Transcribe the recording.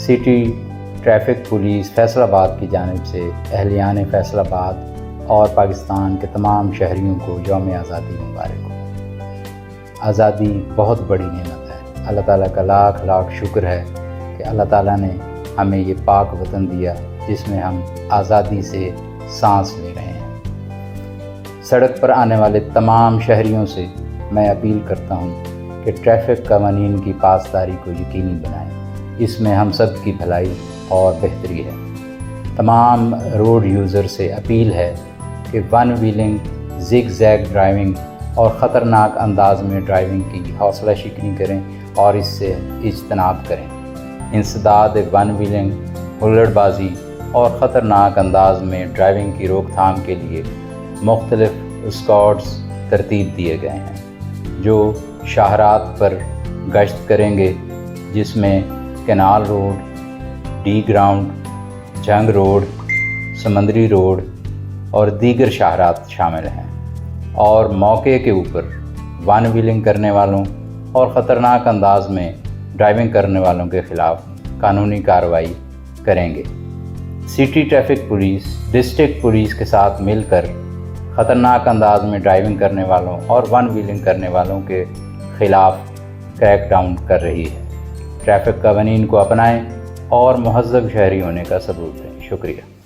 City traffic police Faisal آباد کی جانب سے اہلیان فیصل آباد اور پاکستان کے تمام شہریوں کو یوم آزادی مبارک ہو۔ آزادی بہت بڑی نعمت ہے۔ اللہ تعالیٰ کا لاکھ لاکھ شکر ہے کہ اللہ تعالیٰ نے ہمیں یہ پاک وطن دیا جس میں ہم آزادی سے سانس لے رہے ہیں۔ سڑک پر آنے والے تمام شہریوں سے میں اپیل کرتا ہوں کہ ٹریفک قوانین کی پاسداری کو یقینی بنائیں۔ اس میں ہم سب کی بھلائی اور بہتری ہے۔ تمام روڈ یوزر سے اپیل ہے کہ one wheeling, zigzag driving اور خطرناک انداز میں ڈرائیونگ کی حوصلہ شکنی کریں اور اس سے اجتناب کریں۔ انسداد ون ویلنگ، ہلڑ بازی اور خطرناک انداز میں ڈرائیونگ کی روک تھام کے لیے مختلف اسکواڈز ترتیب دیے گئے ہیں جو شاہراہات پر گشت کریں گے، جس میں کینال روڈ، ڈی گراؤنڈ، جنگ روڈ، سمندری روڈ اور دیگر شاہراہات شامل ہیں، اور موقع کے اوپر ون ویلنگ کرنے والوں اور خطرناک انداز میں ڈرائیونگ کرنے والوں کے خلاف قانونی کارروائی کریں گے۔ City traffic police district police کے ساتھ مل کر خطرناک انداز میں ڈرائیونگ کرنے والوں اور ون ویلنگ کرنے والوں کے خلاف کریک ڈاؤن کر رہی ہے۔ ٹریفک قوانین کو اپنائیں اور مہذب شہری ہونے کا ثبوت دیں۔ شکریہ۔